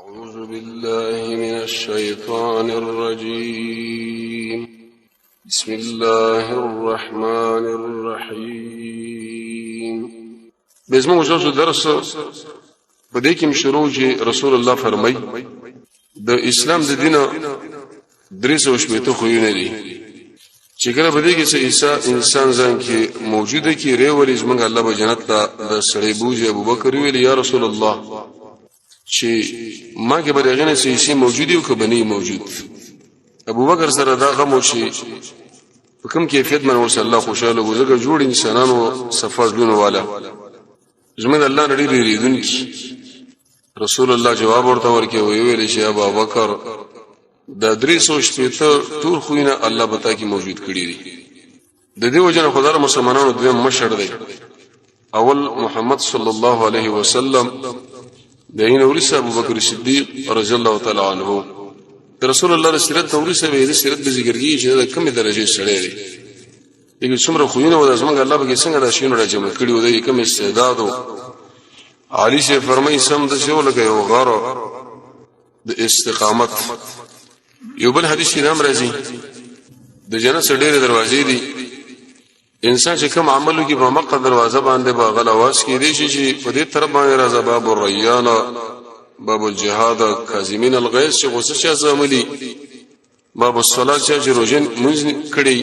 أعوذ بالله من الشيطان الرجيم بسم الله الرحمن الرحيم بسم الله درس بدې کې شروع چې رسول الله فرمای د اسلام د دین درې سو شپته خوونه دي چې کله بده کې انسان ځان کې موجوده کې ریوري زمونږ الله به جنت ته د سړی بوجي ابوبکر ویل یا رسول الله چې ما کې برغنه سې موجودي او کبني موجود ابوبکر سره دا غمو چې په کوم کیفیت من وصلی الله خوشاله وزګه جوړ انسانانو صفاجلون والا زمونږ الله نړۍ ریدون رسول الله جواب ورته ورکړي ویل چې ابوبکر د 360 ټول خوینه الله بتا کی موجود کړی دي د دې وجنه خدای مسلمانانو دوی مشر دی اول محمد صلی الله علیه وسلم دین ورث ابو بکر صدیق رضی الله تعالی عنہ رسول الله سیرت ورث به سیرت به ذکرږي چې د کومه درجه سره دی دغه څومره خوینه و د زمونږ الله به څنګه د شینو راجمع کړی و د کوم استعداد علی سے فرمای سم د شو لګي او غره د استقامت یو بل حدیث نام راځي د جنت سره ډېر دروازې دي انسان چې کوم عملو کې په مقصد دروازه باندې باغ الاواز کې دي چې په دې طرف باندې راځي باب الریان باب الجهاد کاظمین الغیظ چې غوسه شي عملي باب الصلاه چې روزن منځ کړي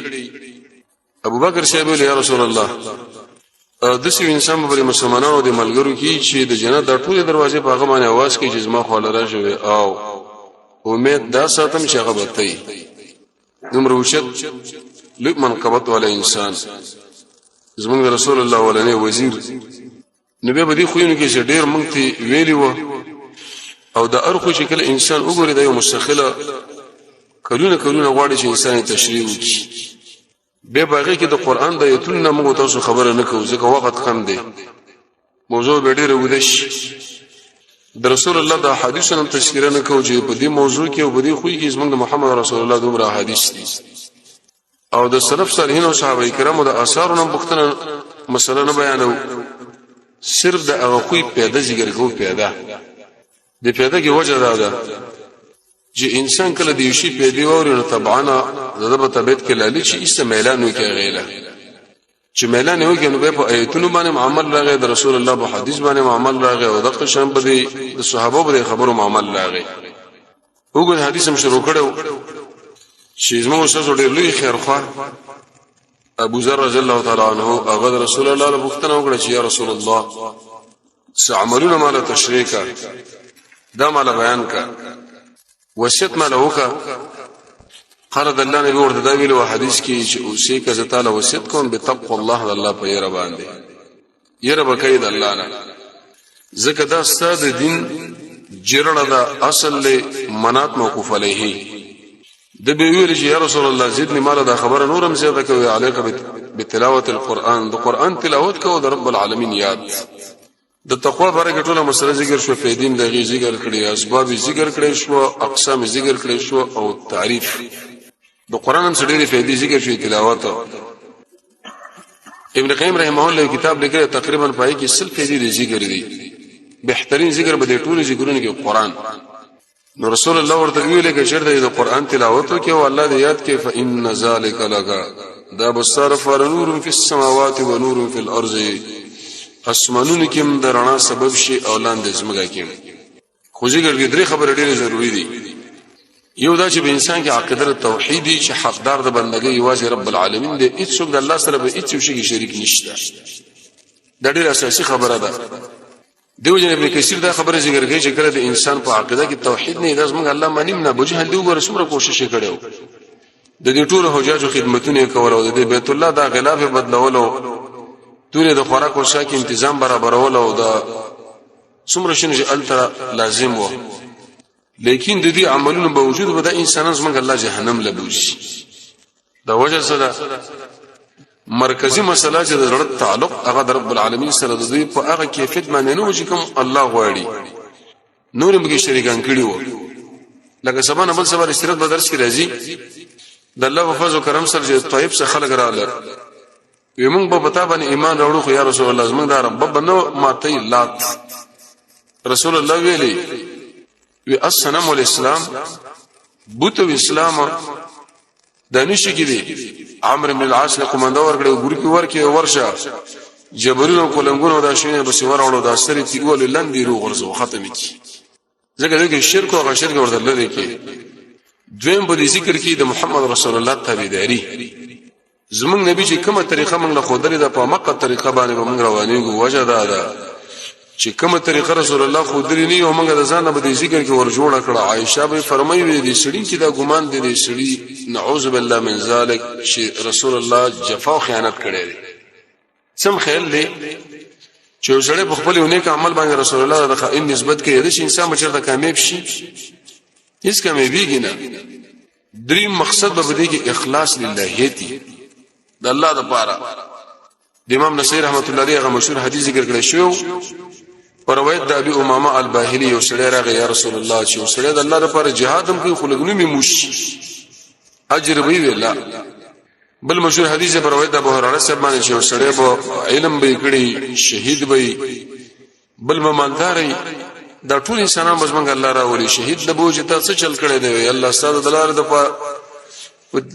ابو بکر صاحب یا رسول الله د څه انسان په مسلمانانو د ملګرو کې چې د جنت د ټولو دروازې په هغه باندې आवाज کوي چې زما خو لاره شوی او امید دا ساتم چې هغه بتای دومره وشت لږ منقبت ولا انسان زمونږ رسول الله ولنه وزیر نبی به دي خوینو کې چې ډېر مونږ ته ویلی و او دا ارخو چې کله انسان وګوري د یو مستخله کلونه غواړي چې انسان تشریح وکړي به باغې کې د قران د ایتونو موږ تاسو خبره نه کوو ځکه وخت کم دی موضوع به ډېر ودش د رسول الله د حدیثونو تذکرہ نه کوو چې په دې موضوع کې او په دې خوې کې زموږ محمد رسول الله دومره حدیث دي او د سلف صالحین او صحابه کرامو د آثارونو بوختنه مسله نه بیانو صرف د هغه خوې پیدا ذکر کوو پیدا د پیدا کې وجه ده چې انسان کله د یوشي پیدا ووري نو طبعا د په طبيعت کې لالي چې استعمالانو کې غیله چې ميلان یو کې نو په ایتونو باندې معامل راغی د رسول الله په حدیث باندې معامل راغی او د قشم په د صحابه په خبرو معامل راغی وګور حدیث هم شروع کړو چې زموږ سره ډېر لوی خیرخوا ابو ذر رضی الله تعالی عنہ هغه رسول الله له پوښتنه وکړه چې یا رسول الله عملونه مال تشریکا دا مال بیان کا وصیت مال وکړه قال د الله نبی ورته دا ویلو حدیث کې چې اوسې کزه تعالی وصیت کوم به تقوا الله الله په یره باندې یره بکید الله نه زکه دا ستاد دین جرړه دا اصل له منات موقوف علیه د به ویل چې یا رسول الله زدنی مال دا خبره نورم زیاده کوي علیک بتلاوت القرآن د قرآن تلاوت کوو د رب العالمین یاد د تقوا برکه ټوله مسله ذکر شو فیدین دغه ذکر کړي اسباب ذکر کړي شو اقسام ذکر کړي شو او تعریف د قران سره ډېری فائدې ذکر شوی تلاوت ابن قیم رحمه الله کتاب لیکلی تقریبا پای کې سل فائدې ذکر دي بهترین ذکر به د ټولو ذکرونو کې قران نو رسول الله ورته ویل کې شرط د قران تلاوت کې او الله دې یاد کې فإن ذلک لك دا بصر فنور فی السماوات و نور فی الارض اسمانونو کې درنا سبب شي اولان د زمګه کې خو ذکر کې درې خبره ډېره ضروری دي یو دا چې به انسان کې عقیده توحیدی چې حقدار د بندګۍ یوازې رب العالمین دی هیڅ څوک د الله سره به هیڅ شي شریک نشته دا ډېر اساسي خبره ده دیو جن ابن کثیر دا خبره ذکر کوي چې کله د انسان په عقیده کې توحید نه لازم الله مانیم نه بوجهل دی وګوره څومره کوشش کړو د دې ټول حجاجو خدمتونه کول او د بیت الله دا غلاف بدلولو ټول د خوراک او شاک تنظیم برابرول او دا څومره شنه التر لازم و لیکن د دې عملونو باوجود به د انسانانو څنګه الله جهنم لبوشي دا وجه سره مرکزی مسله چې د زړه تعلق هغه د رب العالمین سره د دې په هغه کیفیت باندې نه وږي کوم الله غواړي نور موږ شریکان کړي وو لکه سبا بل سبا استراد به درس کې راځي د الله په فضل او کرم سره چې طيب څخه خلق رااله یمون په پتا باندې ایمان راوړو خو یا رسول الله زموږ د رب بنو ماته لات رسول الله ویلي وی السلام والاسلام بوت اسلام دانش کې دي عمرو بن العاص له قومنده ورګړي ګور کې ورکه ورشه جبرونو کولنګونو دا شینه بس ورولو دا سری تیول لندې رو غرزو ختم کی ځکه دغه شرک او غشرک ورته لري کې دویم په ذکر کې د محمد رسول الله تابعداري زمونږ نبی چې کومه طریقه موږ له خودري د په مکه طریقه باندې موږ روانيږو وجه دا چې کومه طریقه رسول الله خودري نه او موږ د ځان په ذکر کې ورجوړه کړه عائشه به فرمایي دي سړي چې دا ګمان دي سړي نعوذ بالله من ذلک چې رسول الله جفا او خیانت کړي دي سم خیال دی چې وسړي په خپل یو نیک عمل باندې رسول الله د خائن نسبت کوي د انسان بچره کامیاب شي هیڅ کامیابیږي نه دریم مقصد به دې کې اخلاص للهیتی د الله لپاره د امام نصیر رحمت الله علیه مشهور حدیث ذکر کړی شو پر روایت د ابي امامه الباهلی یو سړی راغی یا رسول الله چې یو سړی د الله لپاره جهاد هم کوي خلګونی میموش اجر وی ویلا بل مشهور حدیث پر روایت د ابو هريره صاحب باندې چې یو سړی به علم به کړی شهید به بل مالداري دا ټول انسانان بزمنګ الله راولي شهید د بوج ته څه چل کړي دی الله ستاسو د لار د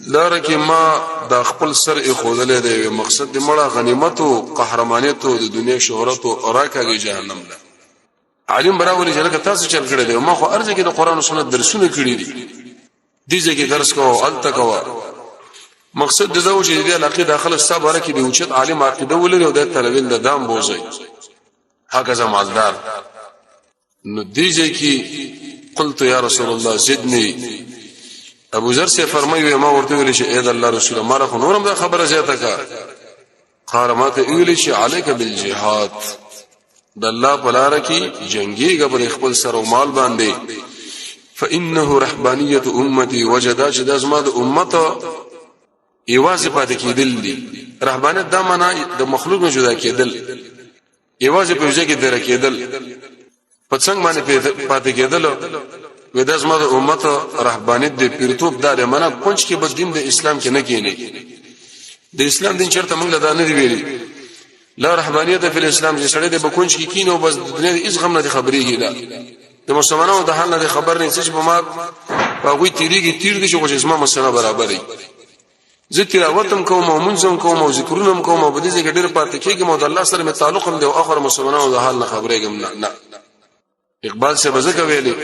لار کې ما د خپل سر خودلې دی مقصد د مړه غنیمت او قهرمانیت او د دنیا شهرت او راکاږي جهنم ده عالم براولي چې تاسو چل کړي دی ما خو ارزه کې د قران او سنت درسونه کړی دي دې کې درس کوو الته کوو مقصد دا و چې د علاقه داخله صبر کې دی اوچت عالم عقیده ولري او د طلبین د دام بوزي هغه مالدار نو دیږي کې قلت یا رسول الله زدني ابو ذر سے فرمایي ما ورته ویل چې اې د الله رسول ما له نورم دا خبره زیاته کا قال ما ته ویل چې عليك بالجهاد د الله په لار کې جنگيږي په خپل سر او مال باندې فانه رهبانيه امتي وجدا چې د ازما د امت ایواز پاتې کېدل دي رهبانيت دا معنا د مخلوق نه جدا کېدل ایواز په ځای کې در کېدل پڅنګ باندې پاتې کېدل و د ازما د امت رهبانيت د پیرتوب دا معنا پنځ کې بد دین د اسلام کې نه کېنی د اسلام دین چرته موږ له نه دی ویلي لا رهبانيت په اسلام چې سړی د بکونج کې کینو بس د دنیا هیڅ غم نه خبرېږي لا د مسلمانانو د حال نه خبر نه چې په ما هغه تیریږي تیر دي چې اسما مسله برابرې زه تلاوتم کوم او منظم کوم او ذکرونم کوم او بده ځکه ډېر پاتې کېږم او د الله سره مې تعلق هم دی او اخر مسلمانانو د حال نه خبرېږم نه اقبال سے بزکه ویلي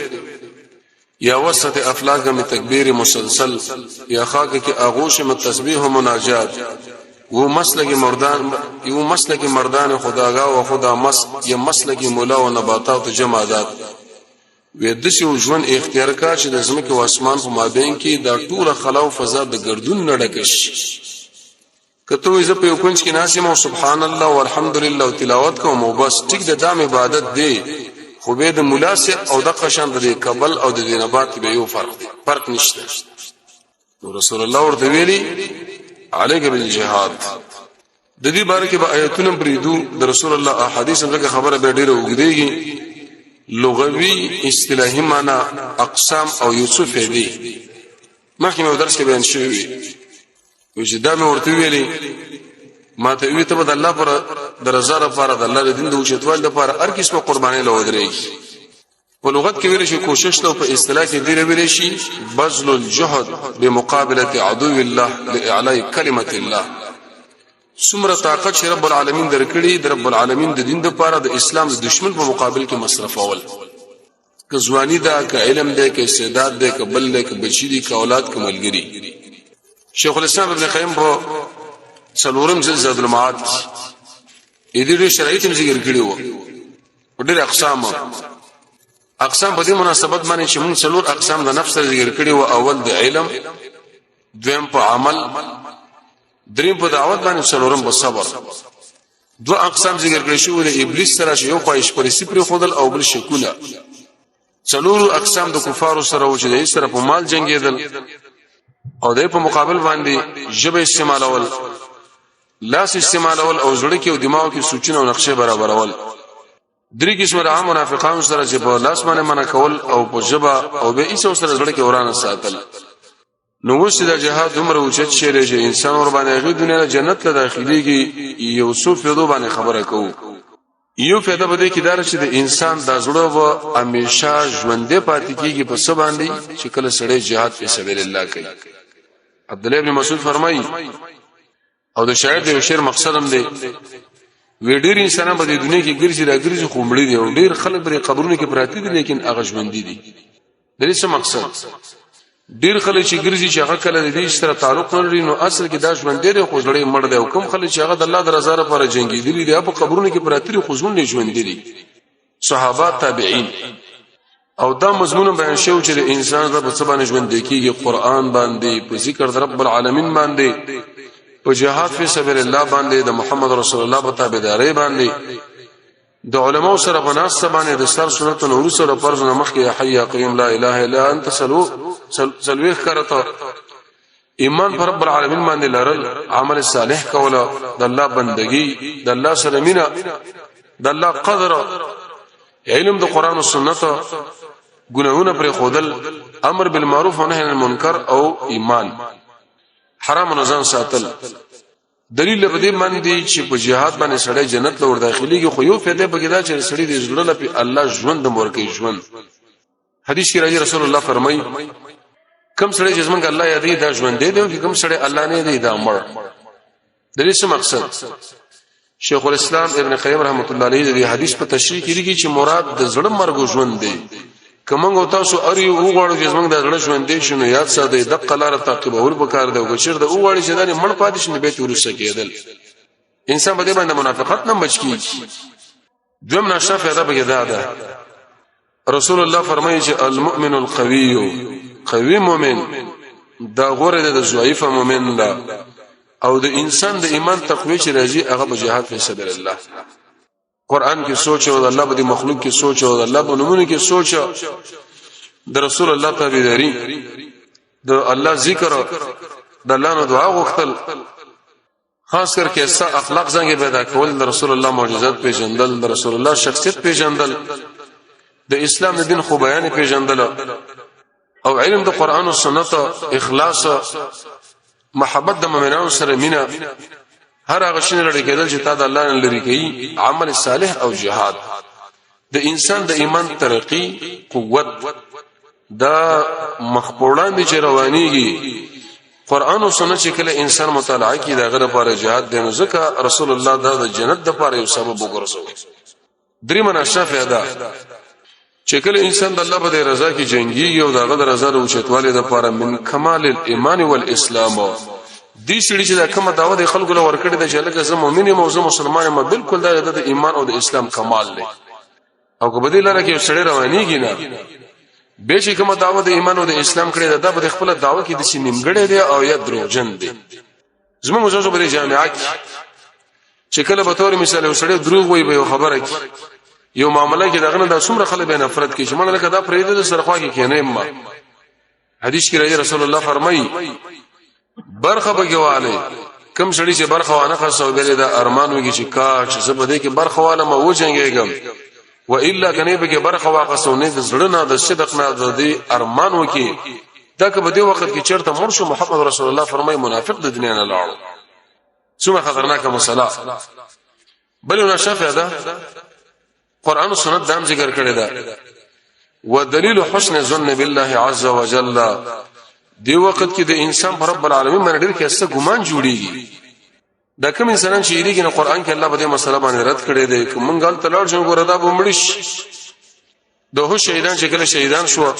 یا وسط افلاک میں تکبیر مسلسل یا خاک کی آغوش میں تسبیح و مناجات وہ مسلک مردان خداگاہ و خدا مس یا مسلک مولا و نباتات جمادات و دسی ژوند اختیار کا چې د زمکه او اسمان په مابین کې دا ټول خلا او فضا د ګردون نډکش کته زه په کونج کې ناسم او سبحان الله والحمدلله او تلاوت کوم او بس ټیک د دام عبادت دی خو به د ملاسه او د قشان د قبل او د دینبات به یو فرق نشته رسول الله ورته ویلي علیک بالجهاد د دې باره کې به آیتونه بریدو د رسول الله احادیث څخه خبره به ډیره وګړيږي لغوي اصطلاحي معنی اقسام او یوسف دی مخکې مو درس کې بیان شوی و چې دا مې ورته ویلي ما ته وی ته د الله پر د رضا لپاره د الله د دین د اوچتوال لپاره هر قسمه قرباني له ودرېږي په لغت کې ویل شي کوشش ته په اصطلاح کې دی ویل شي بذل الجهد بمقابله عدو الله لاعلاء كلمه الله څومره طاقت چې رب العالمین درکړي د رب العالمین د دین لپاره د اسلام د دشمن په مقابل کې مصرفول که ځواني دا که علم دی که استعداد دی که بل دی که بچی دی که اولاد که ملګری شیخ الاسلام ابن قیم په څلورم جلد زاد المعاد دې شرایط هم ذکر کړی وو ډېر اقسام په دې مناسبت باندې چې موږ څلور اقسام د نفس سره ذکر کړی وو اول د علم دویم په عمل دریم په دعوت باندې څلورم په صبر دو اقسام ذکر کړی شو د ابلیس سره چې یو خواهش پرستی پر خودل او بل شکونه څلور اقسام د کفارو سره و چې د سره په مال جنگیدل او د په مقابل باندې جبه استعمالول لاس استعمالول او زړه کې او دماغ کې سوچونه او نقشه برابرول درې قسم د عام منافقانو سره چې په لاس باندې منع کول او په جبه او به ایسو سره زړه کې ورانه ساتل نو وسه د جهاد عمر او چت شری چې انسان ور باندې غي دنیا جنت ته داخليږي یوسف یو باندې خبره کوو یو فائدہ بده کې دار چې د انسان د زړه و همیشه ژوندې پاتې کیږي په څه باندې چې کله سړی jihad په سبیل الله کوي. عبد الله ابن مسعود فرمایي او د شاعر د شعر مقصد هم دی وی ډیر انسانان په دې دنیا کې ګرځي راګرځي خو مړي دي او ډیر خلک پر قبرونو کې پراته دي لیکن هغه ژوند دي. د دې څه مقصد ډیر خلک چې ګرځي چې هغه کله د دې سره تعلق لري نو اصل کې دا ژوند دي خو ځړې مړ دي او کوم خلک چې هغه د الله د رضا لپاره جنگي دي د په قبرونو کې پراته دي خو ژوند ژوند دي. صحابه تابعین او دا مضمون بیان شو چې انسان د په څه باندې ژوند کېږي قرآن باندې په ذکر د رب العالمین باندې په جهاد فی سبیل الله باندې د محمد رسول الله په تابعداري باندې د علماء سره بناس باندې د سر سنت نور سره فرض نه مخ کې حي قیوم لا اله الا انت سلوخ کرته ایمان پر رب العالمین باندې لرل عمل صالح کوله د الله بندگی د الله سره مینا د الله قدر علم د قران او سنت ګناونه پر خودل امر بالمعروف و نهی عن المنکر او ایمان حرام نزان ساتل. دلیل په دې باندې چې په jihad باندې سړی جنت له ور داخليږي خو یو فائدې پکې دا چې سړی د زړه په الله ژوند مورکې ژوند. حدیث کې راځي رسول الله فرمایي کوم سړی چې څنګه الله یادې دا ژوند دی او کوم سړی الله نه دی دا مړ. د دې څه مقصد شیخ الاسلام ابن قیم رحمت الله علیه دې حدیث په تشریح کې لري چې مراد د زړه مرګ ژوند دی. کومنګ تاسو اړیو وګړو چې څنګه د زړه ژوند دی شنو یاد ساده د قلاره تعقیبول وکړ د وګچر د وګړي چې د مړ پاتې شنه به ورسه کېدل انسان به باندې منافقت نه بچ کیږي. دوم نشه فائدہ به ده رسول الله فرمایي چې المؤمن القوي قوي مؤمن دا غوره د ضعیف مؤمن دا او د انسان د ایمان تقوی چې راځي هغه په جهاد فی سبیل الله قرآن کې سوچ او د الله په مخلوق کې سوچ او د الله په نومونو کې سوچ د رسول الله تابعداري د الله ذکر د الله نو دعا غوښتل خاص کر کې ایسا اخلاق څنګه پیدا کول د رسول الله معجزات پیژندل د رسول الله شخصیت پیژندل د اسلام د دین خو بیان پیژندل او علم د قرآن او سنت اخلاص محبت د مؤمنانو سره مینا هر هغه شی لري کېدل چې تا د الله نه لري کوي عمل صالح او جهاد د انسان د ایمان ترقی قوت دا مخپوړان دي چې روانيږي قرآن او سنت چې کله انسان مطالعه کوي دا غره لپاره جهاد دی نو ځکه رسول الله دا د جنت لپاره یو سبب وګرځوي. درې مناسبه فائدہ چې کله انسان د الله په رضا کې جنگي او دا غره رضا او چتواله لپاره من کمال الايمان والاسلام دې سړي چې دا کومه دعوه د خلکو له ورکړې د چې لکه زه مؤمن یم او زه مسلمان یم بالکل دا د ایمان او د اسلام کمال دی. او که بدیل لري کې سړی روانيږي نه به چې کومه دعوه د ایمان او د اسلام کړي دا به خپل دعوه کې د شي نیمګړی دی او یا دروغجن دی. زموږ مزاجو په جامعه کې چې کله به تور مثال یو سړی دروغ وایي به خبره کوي یو معاملې کې دغه د څومره خلک به نفرت کوي چې مونږ لکه دا پرې د سرخوا کې کېنه ما حدیث کې راځي رسول الله فرمایي برخه بګواله کم سړی چې برخه وانه خاصو بل د ارمان وږي چې کاش زبده کې برخه واله ما وځنګېګم و الا کنه به برخه واقصو نه د زړه نه د صدق نه د ارمان وکي دا که په دې وخت کې چرته مرشو محمد رسول الله فرمایي منافق د دنیا نه لاړ څومره خطرناکه مسله. بل نه شفه ده قرآن او سنت دام ذکر کړی دا ودلیل حسن ظن بالله عز وجل دی وخت کې د انسان پر رب العالمین باندې ډېر کې څه ګمان جوړیږي. دا کوم انسانان چې یریږي نو قرآن کې الله په دې مسله باندې رد کړی دی کوم ګل تلړ شو ګور دا بمړش دوه شهیدان چې کله شهیدان شو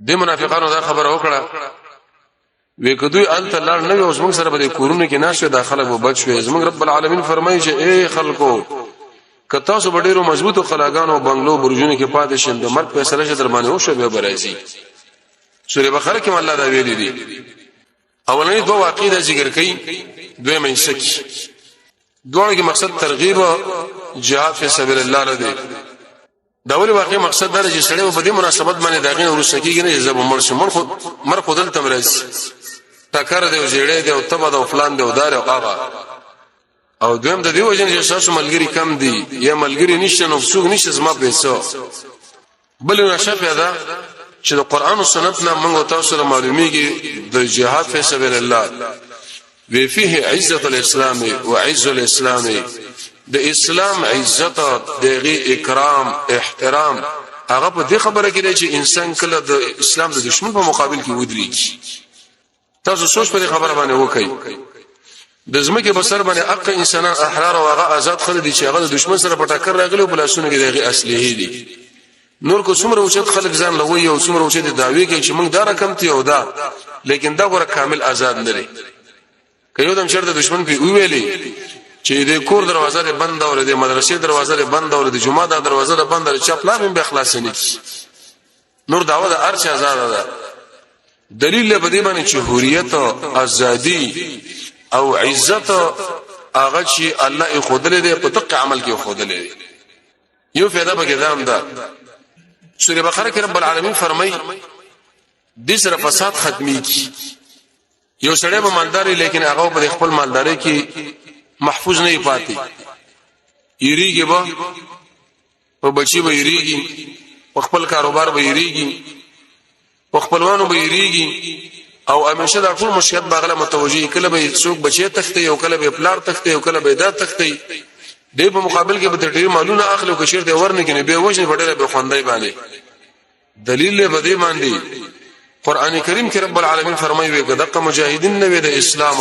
د منافقانو دا خبره وکړه وې کدوې ال تلړ نه اوس موږ سره به کورونه کې ناشه داخله وو بچ شو زموږ رب العالمین فرمایي چې اے خلکو کته سو ډېرو مضبوطو خلاګانو بنگلو برجونو کې پاتې شند مرګ فیصله شه درمانه او شو به برازي. سورې بقره کې الله دا ویلي دي اولنی دوه واقعې ذکر کړي دوی منسکی دوه کې مقصد ترغیب جهاد فی سبیل الله لري. دا ولې واقعي مقصد دا چې سړی په دې مناسبت باندې داغین ورسکیږي نه زب مر خو دل تمرز ټکر دی او جېړې دی او تبه د فلان دی او دار او هغه او دویم د دې وجه چې تاسو ملګری کم دي یا ملګری نشته نو څوک نشته زما پیسو. بل نشفه ده چې د قران او سنت نه موږ تاسو ته معلومیږي د جهاد فی سبیل الله وی فيه عزت الاسلام و عز الاسلام د اسلام عزت دغه اکرام احترام هغه په دې خبره کې دی چې انسان کله د اسلام د دشمن په مقابل کې ودرېږي. تاسو سوچ په دې خبره باندې وکړئ. د زمکه په سر باندې حق انسانان احرار او هغه آزاد خلک دي چې هغه د دشمن سره په ټکر راغلي او بلاسونه کې دغه اصلي دي. نور کو څومره اوچت خلک ځان لوي او څومره اوچت دعوی کوي چې موږ دا رقم تی او دا، لیکن دا غره کامل آزاد نه لري. کيو دم شرط دشمن په ویلې چې د کور دروازه بند او د مدرسې دروازه بند او د جمعه د دروازه بند او چپلا به اخلاص نه کی. نور داوا د ارچ آزاد ده. دلیل په دې باندې چې حریت او ازادي او عزت هغه چې الله یې خودلې دې په تق عمل کې خودلې دې. یو فائدہ به کدام ده. سورہ بقره کې رب العالمین فرمایي د سره فساد ختمي کی. یو سړی به مالداري لیکن هغه په خپل مالداري کې محفوظ نه پاتې. یریږي به په بچي به یریږي، په خپل کاروبار به یریږي، په خپلوانو به یریږي او همیشه دا ټول مشکلات باغله متوجي. کله به څوک بچي تخته او کله به پلار تخته او کله به دا تخته. دې په مقابل کې به ډېر مالونه اخلي او کشر ته ورنه کې به وښنه وړه به خوندای باندې. دلیل به دې باندې قران کریم کې رب العالمین فرمایي وي دغه مجاهدین نه د اسلام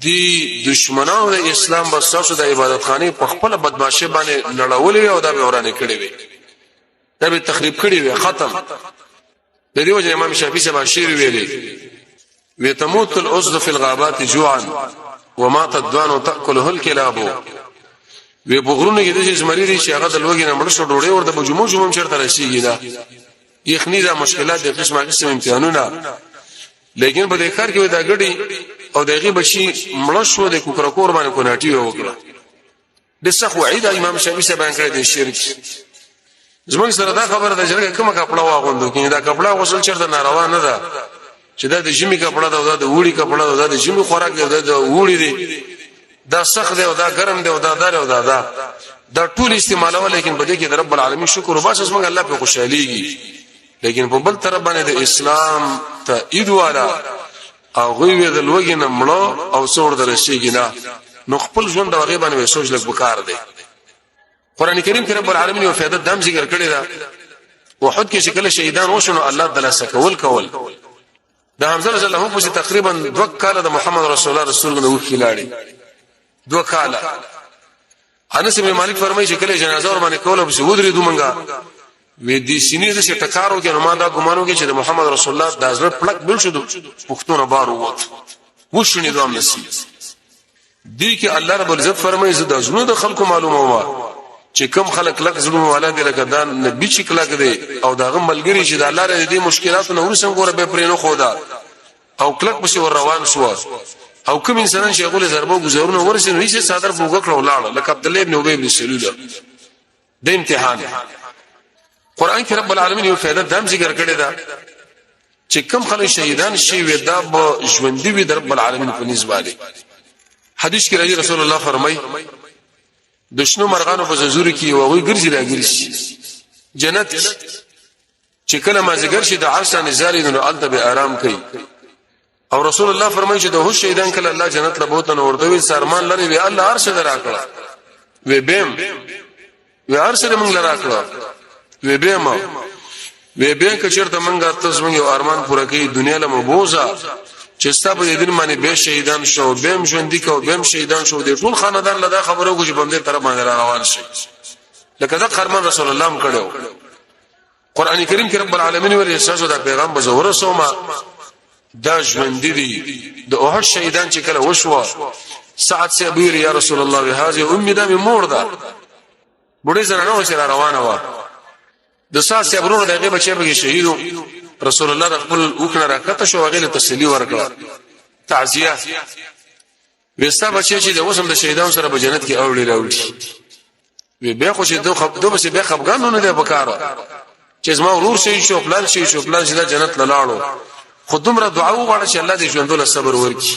دی دشمنانو د اسلام بس تاسو د عبادت خانه په خپل بدمعشي باندې نړولې او دا به ورانه کړې وي، دا به تخریب کړې وي، ختم. د دې وجه امام شافعي صاحب شعر ویلي وي تموت الاسد في الغابات جوعا ومات الدوان تاكله الكلاب. وی بغرونه کې د زمری شي هغه د لوګي نه مړ شو ډوړې ورته بجمو جمم چرته راشيږي دا یخني دا مشکلات د قسم امتحانونه. لیکن په دې کار کې دا غړي او دغه بشي مړ شو د کوکرکور باندې کوناټي وکړه. د صح وعید امام شافعي صاحب باندې کړی د شرک. زموږ سره دا خبره ده چې کومه کپڑا واغوندو کې دا کپڑا غسل چرته ناروا نه ده چې دا د جمی کپڑا ده او دا د وړي کپڑا ده، د جمی خوراک ده د وړي دي، دا سخت دی او دا ګرم دی او دا دار او دا ټول استعمالول. لیکن په دې کې د رب العالمین شکر وباسه موږ الله په خوشاليږي. لیکن په بل طرف باندې د اسلام تایید والا او غوی د لوګي نه مړو او څور درشيږي نه، نو خپل ژوند د واقع باندې سوچ لګ وکړ دی. قران کریم کې رب العالمین یو فائدہ دام ذکر کړی دا وحد کې شکل شهیدان وشنو الله تعالی سکول کول. د حمزه رضی الله عنه په تقریبا 2 کال د محمد رسول الله نو خلاړي 2 کال. انس بن مالک فرمایي چې کله جنازه ور باندې کوله به ودري دومنګا وې دي سینې د ټکارو کې نو ما دا ګمانو کې چې د محمد رسول الله د حضرت پلک بل شو پښتون بار ووت وښنی دوام نسی دي کې الله رب العزت فرمایي زه د جنود خلکو معلومه ما چې کم خلک لک ظلم ولادي لکه دا نبی چې کلک دی او داغه ملګری چې د الله ر دې مشکلاتو نور څنګه ګوره به پرې نه خدا او کلک به ور روان شو او کوم انسانان چې غول ضربو گزارونه ورسې نو هیڅ صادر بوګ کړو لاړ لکه عبد الله ابن ابي بن سلول د امتحان. قران کې رب العالمین یو فائدہ دام ذکر کړی دا چې کم خلک شهیدان شي ودا به ژوندۍ وي د رب العالمین په نسبت. حدیث کې راځي رسول الله فرمایي د شنو مرغانو په زوري کې او وی ګرځي راګرځي جنت چې کله ما زګر شي د عرش نزاري نو الته به آرام کوي. او رسول الله فرمایي چې د هو شهیدان کله الله جنت له بوتن ورته وي سرمان لري وی الله عرش دراکړه وی بهم وی عرش دې مونږ لراکړه وی بهم وی بهم کچرته مونږه تاسو مونږ یو ارمان پوره کوي دنیا له مبوزه چې ستاسو د دین باندې به شهیدان شو بهم ژوند دي کو بهم شهیدان شو د ټول خاندان له دا خبرو کو چې بم دې طرف باندې روان شي لکه دا فرمان رسول الله هم کړو. قران کریم کې رب العالمین ور احساس دا پیغام بزور سوما دا ژوند دي د اوه شهیدان چې کله وشو سعد سے ابیر یا رسول الله هذه امي دا مور ده بډې زره نو چې روانه و د سعد سے ابرو دغه بچي به شهیدو رسول الله د خپل وکړه راکته شو غیله تسلی ورکړه تعزیه وستا بچي چې د وسم د شهیدانو سره په جنت کې اوړي راوړي وی به خو چې دوه بس به خفغانو نه ده بکاره چې زما ورور شي شو پلان شي شو پلان چې د جنت لاړو خودمره دعا وغواړه چې الله دې ژوندول صبر ورکړي.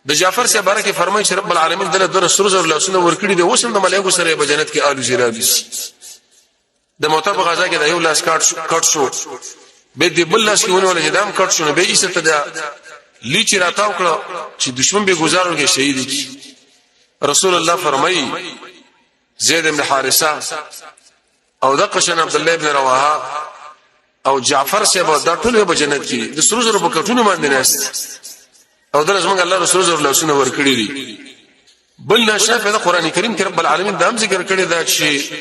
د جعفر سے بارکه فرمایي چې رب العالمین دله در سر الله سنه ورکړي د وسم د ملائکه سره په جنت کې آلو زیرابس د موت په غزا کې د یو لاس کټ شو به دې بل لاس کې ونه ول هدام کټ شو به ایسته د لیچ راتاو کړه چې دشمن به گزارو کې شهید کی. رسول الله فرمایي زید بن حارثه او دقشن عبد الله بن رواحه او جعفر صاحب دا ټول به جنت کې د سرو زرو په کټونو باندې ناست او درځ موږ الله رسول الله لاسونه ور کړی دي بل نشافه د قران کریم کې رب العالمین دا هم ذکر کړی دا چې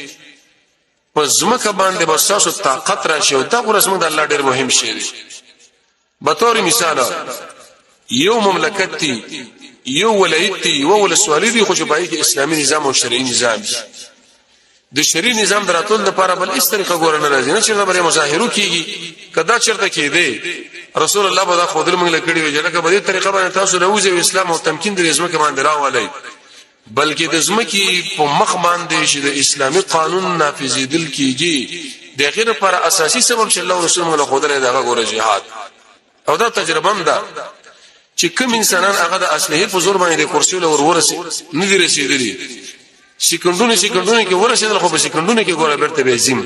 په زمکه باندې بساسو طاقت راشي او دا قرآن د الله ډېر مهم شی دی به تور مثال یو مملکت دی یو ولایت دی یو ولسوالی دی خو په کې اسلامي نظام او شرعي نظام دی د شرعي نظام دراتول لپاره بل اس طریقه ګورنه راځي نه چې لپاره مظاهرو کیږي کدا چرته کېده رسول الله به دا خودل موږ لکړي وي چې په دې طریقه باندې تاسو راوځي اسلام او تمکین د زمکه باندې راولای بلکې د زمکی په مخ باندې چې د اسلامي قانون نافذیدل کیږي د غیر پر اساسي سبب چې الله رسول الله خدای دغه ګوره jihad او دا تجربه هم ده چې کوم انسانان هغه د اصلي په زور باندې کرسي له ورورسي نه دي رسیدلي سکندونه کې ورسیدل خو په سکندونه کې ګوره برته به زم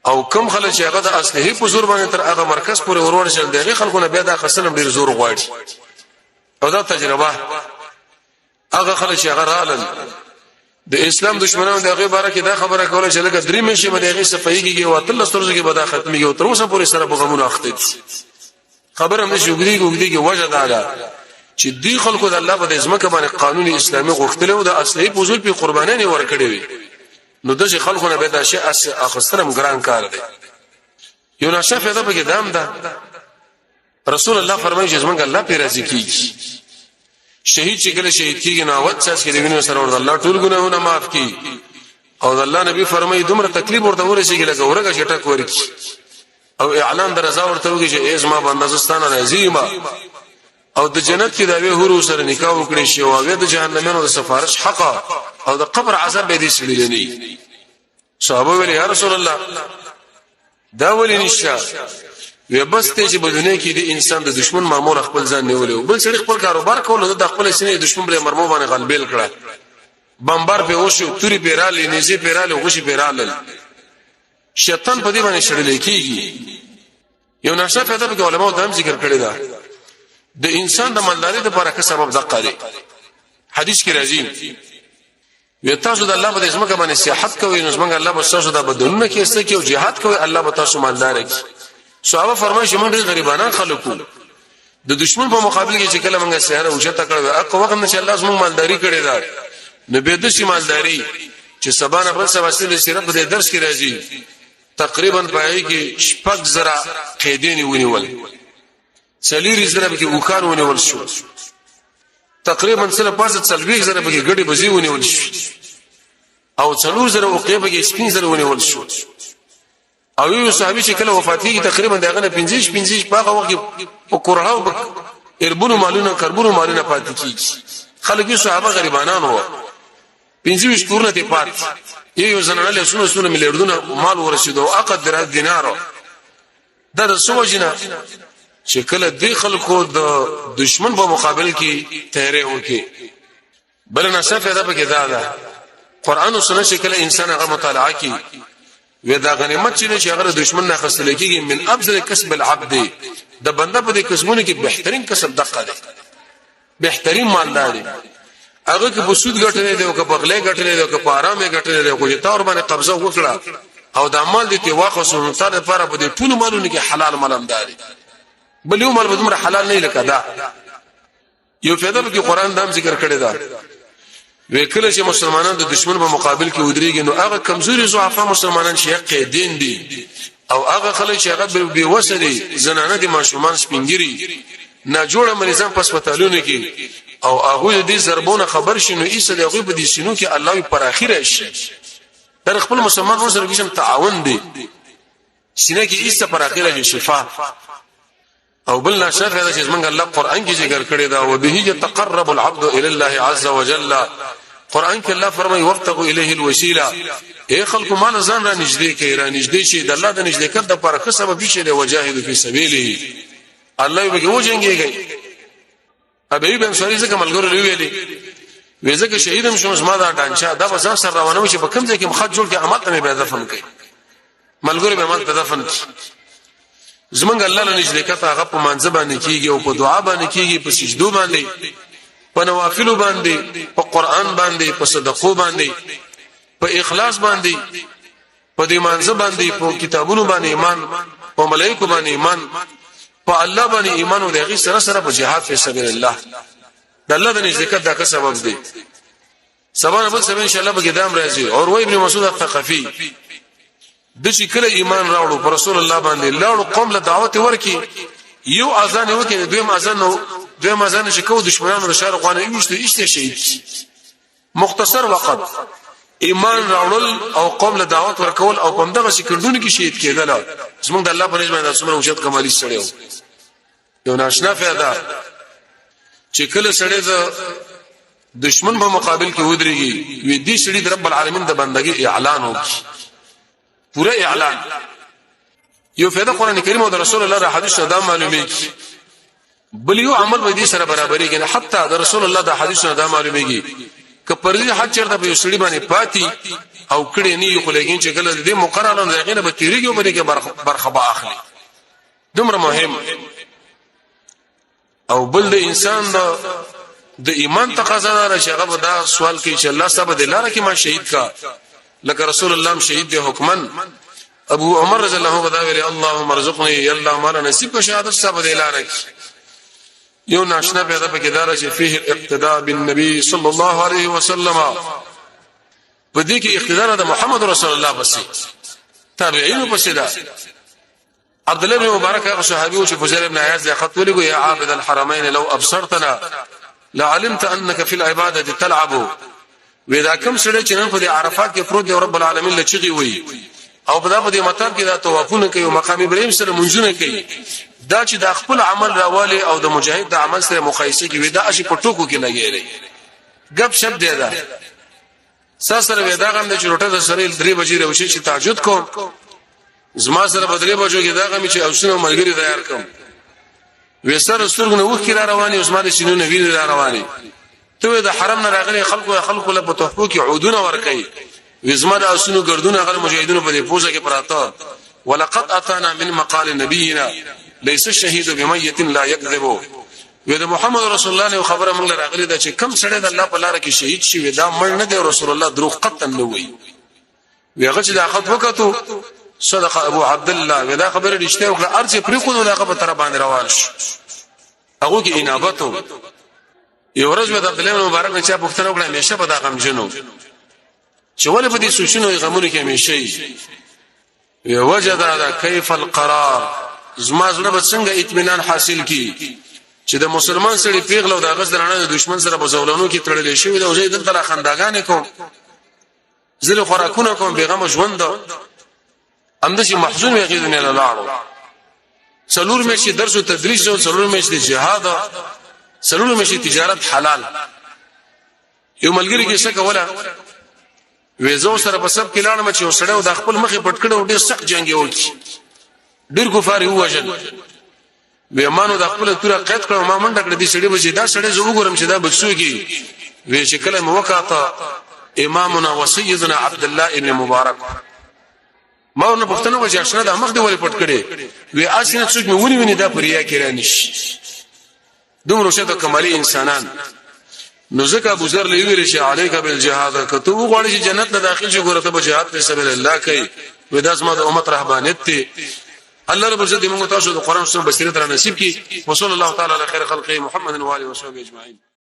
او کوم خلک چې هغه د اصلي په زور باندې تر هغه مرکز پورې ورورشل دغه خلکونه بیا د خصلم ډیر زور غواړي او دا تجربه هغه خلک چې هغه رالل د اسلام دشمنانو دغه باره کې دا خبره کوله چې لکه درې منشي باندې هغه صفایږي او تل سترځي کې به دا ختمي او تر اوسه پورې سره په غمونو اخته دي خبره هم شوګدي کې وجه ده چې دی خلکو د الله په ځمکه باندې قانوني اسلامي غوښتل او د اصلي پوزول په قربانانه ورکړي وي نو د خلکو نه به دا شی اخسترم ګران کار دی یو نشافه ده په دام ده رسول الله فرمایي چې څنګه الله په راضي کیږي شهید چې کله شهید کیږي نو وخت چې دینه سره ورته الله ټول ګناهونه معاف کړي او الله نبی فرمایي دومره تکلیف ورته ورسیږي لکه ورګه شټه کوي او اعلان درزا ورته وږي چې ازما بندستانه رازیما او د جنت کې دا وی هورو سره نکاح وکړي شو او د جهنمونو د سفارش حق او د قبر عذاب به دي سړي صحابه ویل یا رسول الله دا ولې نشه وی بس ته چې بدونه کې د انسان د دشمن مامور خپل ځان نیولې بل سړي خپل کاروبار کول د خپل سینې دشمن پر مرمو باندې غلبېل کړه بمبار په وشو توري پیرالې نيزي پیرالې غوشي پیرالل شیطان په دې باندې شړل کېږي یو نشه پیدا به علماء دام ذکر کړی دا د انسان د مالداري لپاره که سبب دقه دی حدیث کې راځي وی تاسو د الله په ځمکه باندې سیاحت کوئ نو څنګه الله به تاسو د بدنونه کې است کې او jihad کوي الله به تاسو مالدار کړي صحابه فرمایي چې موږ غریبانان خلکو د دشمن په مقابل کې چې کله موږ سهره اوچته کړو اقو وخت نشه الله زموږ مالداري کړی دا نو به د شي مالداري چې سبانه بل څه واسطه سیرت په درس کې راځي تقریبا پای کې شپږ زره قیدین ونیول سلیری زره به کې وکړ ونیول شو تقریبا سره پاسه سلوي زره به کې ګډي بزي ونیول شو او څلور زره او قیبه کې سپین زره ونیول شو او یو صحابي چې کله وفات کیږي تقریبا دغه نه 15 په هغه وخت په کورهاو اربونو مالونه کربونو مالونه پاتې کیږي خلک صحابه غریبانان وو 15 کورونه ته پات یو زنانه له سونو ملیاردونه مال ورسېدو عقد در دینارو دا د سوجنه چې کله د خلکو د دشمن په مقابل کې تیرې وکي بل نه صفه ده پکې دا قرآن او سنت شکل انسان هغه مطالعه کوي ودا غنیمت چې هغه دشمن نه خسته کېږي من افضل کسب العبد د بنده په کسبونو کې بهترین کسب دقه ده بهترین مالدار دی هغه کې بسود غټلې دی او که بغلې غټلې دی او که په آرامه غټلې دی او چې تور باندې قبضه وکړه او د مال دې ته واخصو نو تر لپاره به ټول مالونه کې حلال مالمداري بل یو مال به دومره حلال نه لکه دا یو فائدہ کې قرآن دام ذکر کړی دا وکړه چې مسلمانان د دشمن په مقابل کې ودرېږي نو هغه کمزوري ضعفا مسلمانان شي قیدین دي او هغه خلک چې هغه به وسري زنانه دي ماشومان سپینګری نه جوړه مریضان پس پتالونه کې او هغه دې ضربونه خبر شنو ایسه دغه په دې سينو کې الله پر اخره شي در خپل مسلمان سره کې تعاون دي سینه کې ایسه پر اخره شفا او بل لا شرح هذا چې موږ الله قرآن کې ذکر کړی دا او به يتقرب العبد الى الله عز وجل قرآن کې الله فرمایي وابتغوا الیه الوسیله اے خلق ما ځان را نږدې کې را نږدې شي د الله د نږدې کړه د پر خصه به شي د وجاهد فی سبیله الله به وجنګيږي ابي بن سوري څخه ملګرو ویلي وځکه شهیدم شوم ما دا ډانچا دا بس سره روانه شي په کوم ځای کې مخاط جوړ کې عمل ته به دفن کوي ملګرو به عمل ته دفن زمونږ الله له نږدې کته هغه په منځ باندې کیږي او په دعا باندې کیږي په سجدو باندې په نوافل باندې په قران باندې په صدقو باندې په اخلاص باندې په دې مانزه باندې په کتابونو باندې ایمان په ملائکه باندې ایمان په الله باندې ایمان او دغه سره سره په jihad فی سبیل الله د الله د نزدېکت دا سبب دی سبا بل سبب ان شاء الله به قدام راځي اور وای ابن مسعود الثقفي د چې کله ایمان راوړو پر رسول الله باندې لاړو قوم له دعوت ورکی یو اذان وکړي دویم اذان چې کو دشمنانو د شر خوانه ایشته شهید مختصر وخت ایمان راوړل او قوم له دعوت ورکول او په دغه سکندونو کې شهید کېدل زمونږ د الله په نسبت د څومره اوچت کمالي سره یو ناشنا فایده چې کله سړی د دشمن په مقابل کې ودرېږي وي دي سړي د رب العالمین د بندګۍ اعلان وکړي پورا اعلان یو فایده قران کریم او د رسول الله د حدیث دا معلومیږي بل یو عمل به دي سره برابرۍ کې حتی د رسول الله د حدیث دا معلومیږي ک پرځي حج چرته په سړي باندې پاتې او کړي نه یو خلګین چې کله دې مقرره نه غینه به تیریږي او باندې کې برخه اخلي دومره مهم او بل د انسان د ایمان تقاضا ده چې هغه دا سوال کوي چې الله سبحانه د لاره کې ما شهید کا لکه رسول الله شهید دی حکمن ابو عمر رضی الله عنه ویل اللهم ارزقني يلا مر نصیب کا شهادت سبحانه د لاره کې یو ناشنا پیدا پکې دار چې فيه الاقتداء بالنبي صلى الله عليه وسلم په دې کې اقتداء د محمد رسول الله بس تابعین په سدا عبد الله بن مبارک هغه صحابي او فضيل بن عياض خط ولګو يا عابد الحرمين لو ابصرتنا لعلمت انك في العباده تلعب ودا کوم سره چې نن په عرفات کې پروت دی رب العالمین لچغي وي او په دې مطلب کې دا توافونه کوي مقام ابراهيم سره منځونه کوي دا چې د خپل عمل راوالي او د مجاهد د عمل سره مقایسه کوي دا اشي په ټوکو کې لګیږي غب شپ دی دا سره ودا غم د چروټه د سره 3 بجې روشي چې تهجد کوم زما سره بدرې بجو کې دا غم چې اوسنه ملګری تیار کوم وسره سترګونه وښ کې را رواني اوس ما د شینونه ویني را رواني ته د حرم نه راغلي خلکو له په تحفو کې عودونه ور کوي وزما د اوسنو ګردونه غل مجاهدونو په دې پوزه کې پراته ولقد اتانا من مقال نبينا ليس الشهيد بميت لا يكذب ودا محمد رسول الله نے خبره موږ راغلي دا چې کم سړی د الله په لار کې شهید شي ودا مړ نه دی رسول الله دروغ قطن نه وي ویغه چې دا خط وکړو صدق ابو عبد الله ودا خبره رښتیا وکړه ارزه پرې کو نو هغه په تر باندې روان شو هغه کې انابتو یو ورځ د عبد الله مبارک نه چا پوښتنه وکړه همیشه په دا غم جنو چې ولې په دې سوچونو غمونو کې همیشه وي وجد دا کیف القرار زما زړه به څنګه اطمینان حاصل کی چې د مسلمان سره پیغلو د غز درانه د دشمن سره په زولانو کې تړلې شوی د وجه دلته را خنداګانې کوم زله خوراکونه کوم بیغمه ژوند اندشي محزون وي غیدنه لاړو څلور مې چې درس او تدریس او څلور مې چې جهاد څلور مې چې تجارت حلال یو ملګری کې څه کوله وېزو سره په سب کې لاړم چې وسړیو د خپل مخې پټ کړو ډېر سخت جنگي وکړي ډېر کفار یو وجل به مانو د خپل توره قید کړو ما منډه کړې دي سړی بچي دا سړی زه وګورم چې دا بچوږي وې چې کله موقعه امامنا وسيدنا عبد الله ابن مبارک ما ونه پښتنه وځي اشنا د مخ دی ولې پټ کړي وې اسنه څوک مې ونی دا پریا کې رانیش دومره شته کمالي انسانان نو ځکه ابو ذر لوي رشي عليك بالجهاد کته وګورئ چې جنت ته داخل شي ګورته به jihad په سبیل الله کوي وې داس ما د امت رهبانيت ته الله رب عزت موږ تاسو د قران سره بصیرت را نصیب کړي وصلی الله تعالی علی خیر خلقه محمد و علیه و صحبه اجمعین